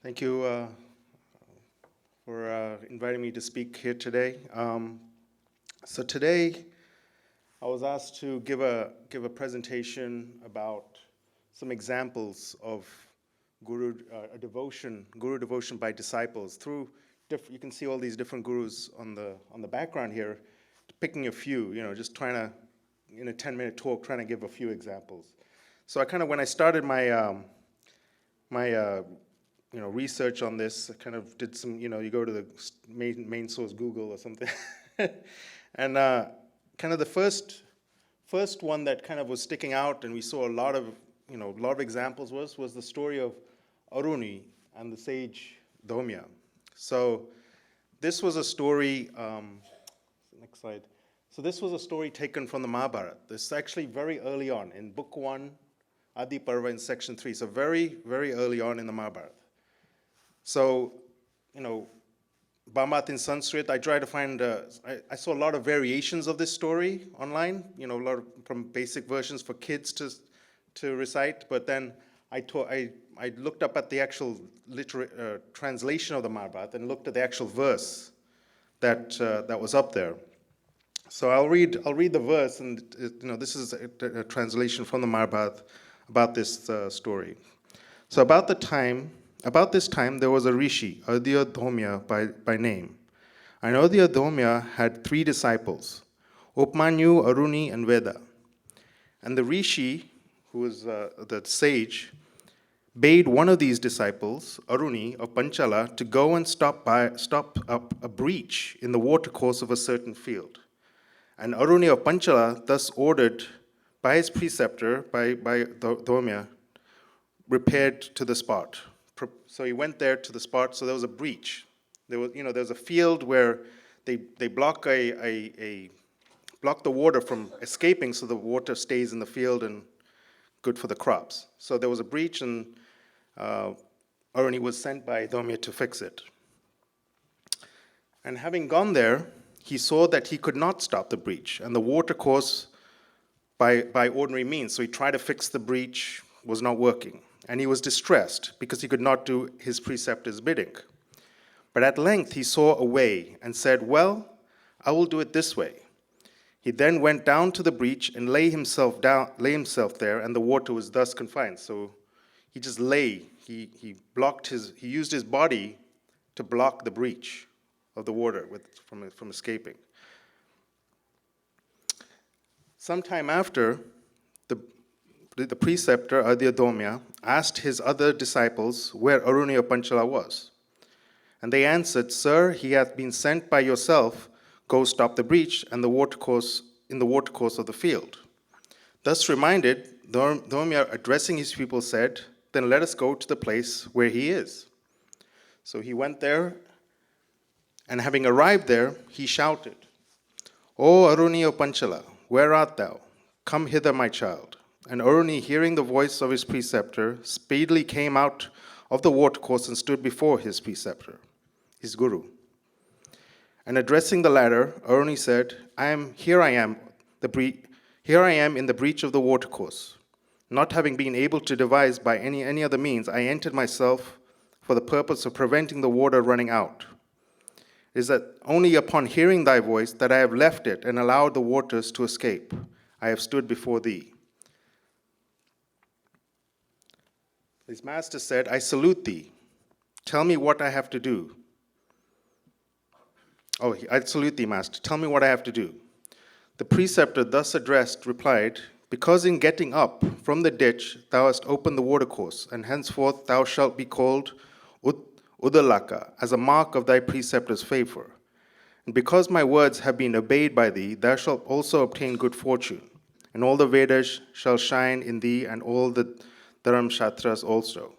Thank you for inviting me to speak here today. So today, I was asked to give a presentation about some examples of guru devotion by disciples through. You can see all these different gurus on the background here. Picking a few, just trying to, in a 10-minute talk, trying to give a few examples. So when I started my research on this, I kind of did some, you go to the main source, Google or something, and kind of the first one that kind of was sticking out, and we saw a lot of examples was the story of Aruni and the sage Dhaumya. So this was a story. Next slide. So this was a story taken from the Mahabharata. This is actually very early on in Book 1, Adi Parva in Section 3. So very, very early on in the Mahabharata. So, Bhamat in Sanskrit, I tried to find, I saw a lot of variations of this story online, a lot from basic versions for kids to recite, but then I looked up at the actual translation of the Mahabharata and looked at the actual verse that was up there. So I'll read the verse, and this is a translation from the Mahabharata about this story. So about this time, there was a rishi, Dhaumya by name. And Dhaumya had 3 disciples, Upmanyu, Aruni, and Veda. And the rishi, who was the sage, bade one of these disciples, Aruni of Panchala, to go and stop up a breach in the watercourse of a certain field. And Aruni of Panchala, thus ordered by his preceptor, by Dhaumya, repaired to the spot. So he went there to the spot. So there was a breach. There was a field where they block block the water from escaping, so the water stays in the field and good for the crops. So there was a breach, and Aruni was sent by Dhaumya to fix it. And having gone there, he saw that he could not stop the breach and the water course by ordinary means. So he tried to fix the breach, was not working. And he was distressed because he could not do his preceptor's bidding. But at length he saw a way and said, "Well, I will do it this way." He then went down to the breach and lay himself there, and the water was thus confined. So he just lay. He used his body to block the breach of the water from escaping. Sometime after, the preceptor, Dhaumya, asked his other disciples where Aruni of Panchala was. And they answered, "Sir, he hath been sent by yourself. Go stop the breach and the watercourse of the field." Thus reminded, Dhaumya, addressing his people, said, "Then let us go to the place where he is." So he went there, and having arrived there, he shouted, "O Aruni of Panchala, where art thou? Come hither, my child." And Aruni, hearing the voice of his preceptor, speedily came out of the watercourse and stood before his preceptor, his guru. And addressing the latter, Aruni said, Here I am in the breach of the watercourse. Not having been able to devise by any other means, I entered myself for the purpose of preventing the water running out. It is that only upon hearing thy voice that I have left it and allowed the waters to escape. I have stood before thee. His master said, "I salute thee. Tell me what I have to do." I salute thee, master. Tell me what I have to do. The preceptor thus addressed replied, "Because in getting up from the ditch thou hast opened the watercourse, and henceforth thou shalt be called Udalaka, as a mark of thy preceptor's favor. And because my words have been obeyed by thee, thou shalt also obtain good fortune, and all the Vedas shall shine in thee, and all the Dharamshatras also."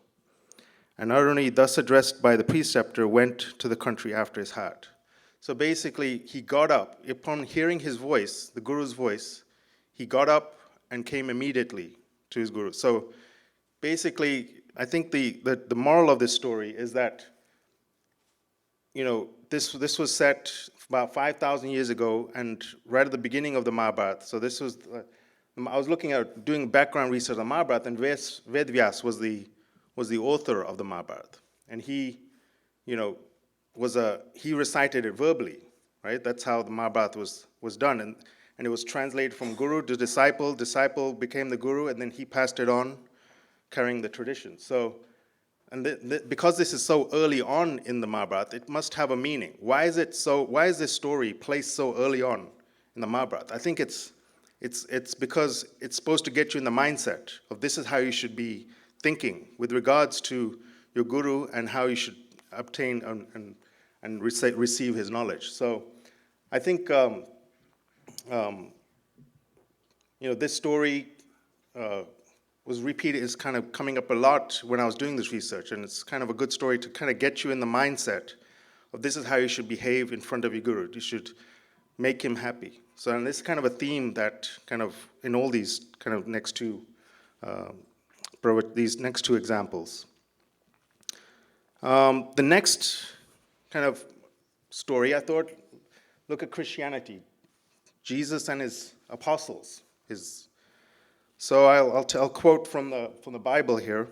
And Aruni, thus addressed by the preceptor, went to the country after his heart. So basically, he got up. Upon hearing his voice, the guru's voice, he got up and came immediately to his guru. So basically, I think the moral of this story is that, this was set about 5,000 years ago, and right at the beginning of the Mahabharata. So this was, I was doing background research on Mahabharata, and Ved Vyas was the author of the Mahabharata. and he, he recited it verbally, right? That's how the Mahabharata was done, and it was translated from guru to disciple. Disciple became the guru, and then he passed it on, carrying the tradition. So, because this is so early on in the Mahabharata, it must have a meaning. Why is this story placed so early on in the Mahabharata? I think it's because it's supposed to get you in the mindset of this is how you should be thinking with regards to your guru and how you should obtain and receive his knowledge. So I think this story was repeated, is kind of coming up a lot when I was doing this research, and it's kind of a good story to kind of get you in the mindset of this is how you should behave in front of your guru. You should make him happy. So, and this is kind of a theme that kind of in all these kind of next two examples. The next kind of story, I thought, look at Christianity, Jesus and his apostles. So I'll quote from the Bible here.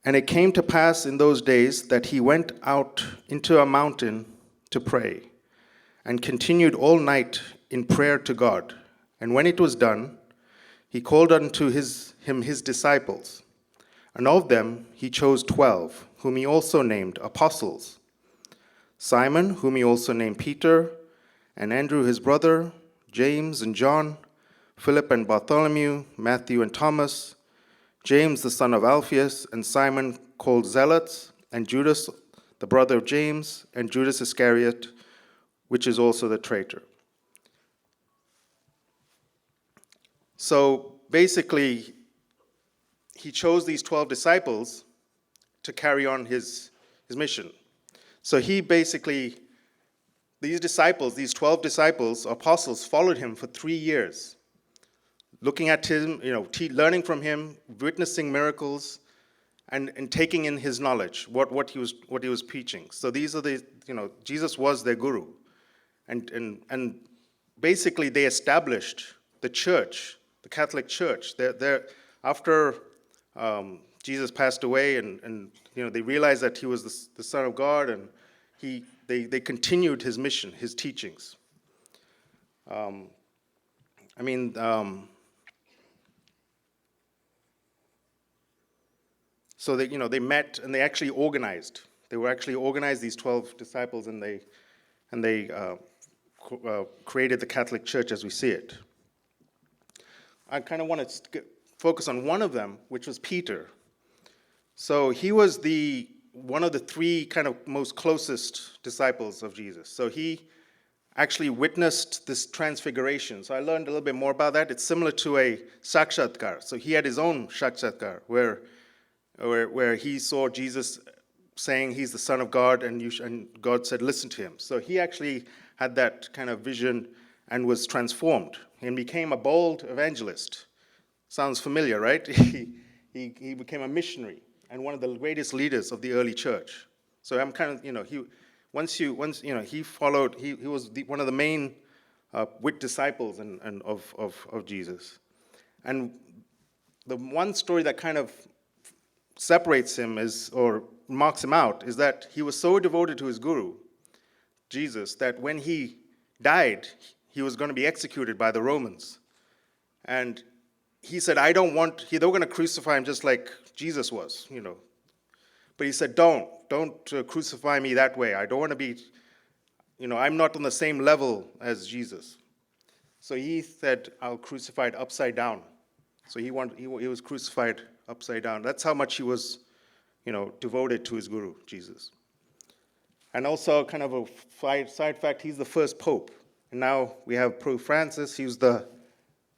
And it came to pass in those days that he went out into a mountain to pray, and continued all night in prayer to God. And when it was done, he called unto him his disciples, and of them he chose 12, whom he also named apostles: Simon, whom he also named Peter, and Andrew his brother, James and John, Philip and Bartholomew, Matthew and Thomas, James the son of Alphaeus, and Simon called Zealots, and Judas the brother of James, and Judas Iscariot, which is also the traitor. So basically, he chose these 12 disciples to carry on his mission. So he basically, these 12 disciples, apostles, followed him for 3 years, looking at him, learning from him, witnessing miracles, and taking in his knowledge, what he was preaching. So these are Jesus was their guru. And basically they established the church, the Catholic Church. After Jesus passed away, and they realized that he was the Son of God, and they continued his mission, his teachings. So they met and they actually organized. They were actually organized, these 12 disciples, and they created the Catholic Church as we see it. I kind of want to focus on one of them, which was Peter. So he was one of the 3 kind of most closest disciples of Jesus. So he actually witnessed this transfiguration. So I learned a little bit more about that. It's similar to a sakshatkar. So he had his own sakshatkar, where he saw Jesus saying he's the Son of God, and God said, listen to him. So he actually had that kind of vision and was transformed and became a bold evangelist. Sounds familiar, right? He became a missionary and one of the greatest leaders of the early church. So I'm kind of, he followed. He was one of the main disciples and of Jesus. And the one story that kind of separates him or marks him out is that he was so devoted to his guru, Jesus, that when he died, he was going to be executed by the Romans. And he said, they were going to crucify him just like Jesus was, But he said, don't crucify me that way. I don't want to be, I'm not on the same level as Jesus. So he said, I'll crucify it upside down. So he was crucified upside down. That's how much he was, devoted to his guru, Jesus. And also, kind of a side fact, he's the first pope. And now we have Pope Francis. He was the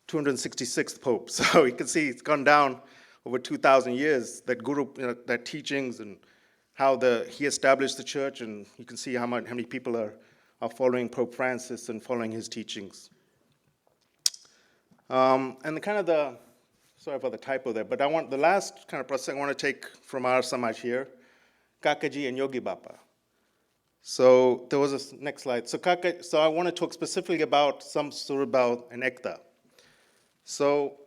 266th pope. So you can see it's gone down over 2,000 years, that guru, that teachings and how he established the church. And you can see how many people are following Pope Francis and following his teachings. Sorry about the typo there, but the last kind of process I want to take from our Samaj here, Kakaji and Yogi Bapa. So there was a next slide. So I want to talk specifically about Surabal and Ekta. So,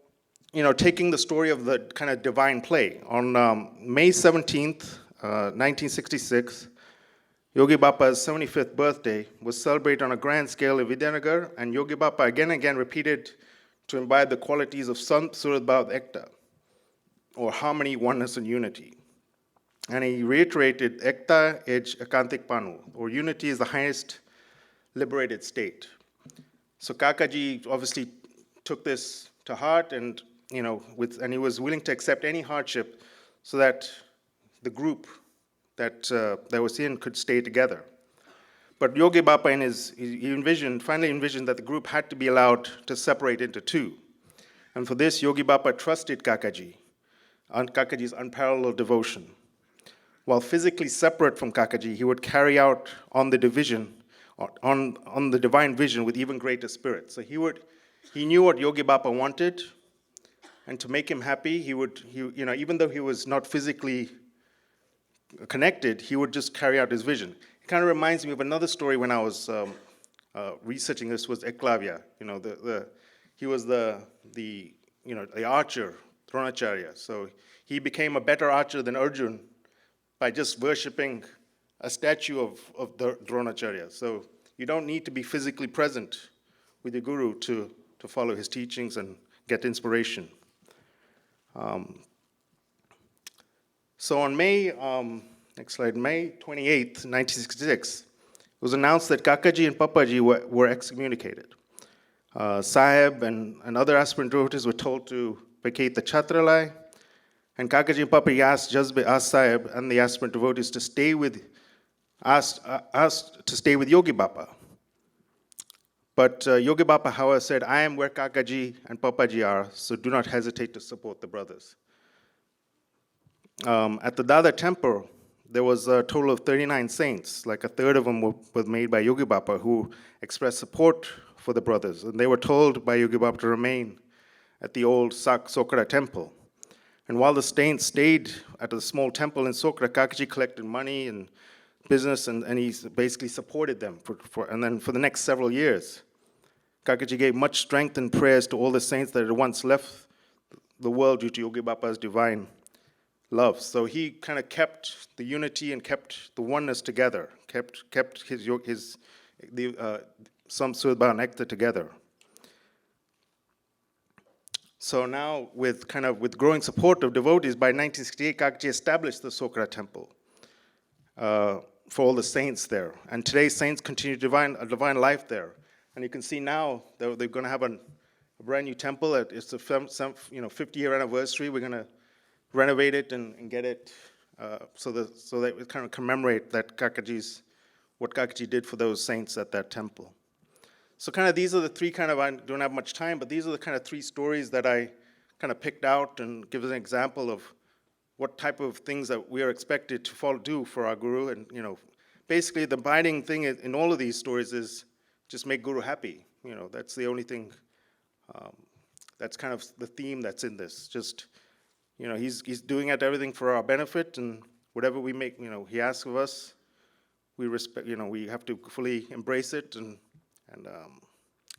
taking the story of the kind of divine play. On May 17th, 1966, Yogi Bapa's 75th birthday was celebrated on a grand scale in Vidyanagar, and Yogi Bapa again and again repeated to imbibe the qualities of Sant Surat Bhav Ekta, or harmony, oneness, and unity. And he reiterated, Ekta ej Ekantik Panu, or unity is the highest liberated state. So Kakaji obviously took this to heart, and and he was willing to accept any hardship so that the group that was in could stay together. But Yogi Bapa, he finally envisioned that the group had to be allowed to separate into two. And for this, Yogi Bapa trusted Kakaji's unparalleled devotion. While physically separate from Kakaji, he would carry out on the division, on the divine vision with even greater spirit. So he knew what Yogi Bapa wanted, and to make him happy, even though he was not physically connected, he would just carry out his vision. It kind of reminds me of another story when I was researching this, was Eklavya. He was the archer, Dronacharya. So he became a better archer than Arjun by just worshipping a statue of the Dronacharya. So you don't need to be physically present with your guru to follow his teachings and get inspiration. So on May 28th, 1966, it was announced that Kakaji and Papaji were excommunicated. Sahib and other aspirant devotees were told to vacate the Chhatralaya, and Kakaji and Papaji asked Sahib and the aspirant devotees to stay with Yogi Bapa. But Yogi Bapa, however, said, I am where Kakaji and Papaji are, so do not hesitate to support the brothers. At the Dada temple, there was a total of 39 saints, like a third of them were made by Yogi Bapa, who expressed support for the brothers. And they were told by Yogi Bapa to remain at the old Sokra temple. And while the saints stayed at a small temple in Sokra, Kakaji collected money and business, and he basically supported them. And then for the next several years, Kakaji gave much strength and prayers to all the saints that had once left the world due to Yogi Bapa's divine love. So he kind of kept the unity and kept the oneness together, kept the Samsud Nectar together. So now, with growing support of devotees, by 1968, Kakaji established the Sokra temple for all the saints there. And today, saints continue a divine life there. And you can see now they're going to have a brand new temple. It's the 50-year anniversary. We're going to renovate it and get it so that we kind of commemorate that what Kakaji did for those saints at that temple. So kind of these are the three I don't have much time, but these are the kind of three stories that I kind of picked out and give an example of what type of things that we are expected to do for our guru. And basically the binding thing in all of these stories is just make guru happy. That's the only thing. That's kind of the theme that's in this. Just he's doing everything for our benefit, and whatever we make, he asks of us, we respect. We have to fully embrace it and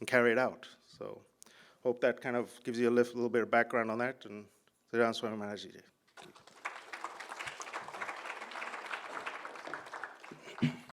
carry it out. So hope that kind of gives you a little bit of background on that. And Sri Swami Maharaj.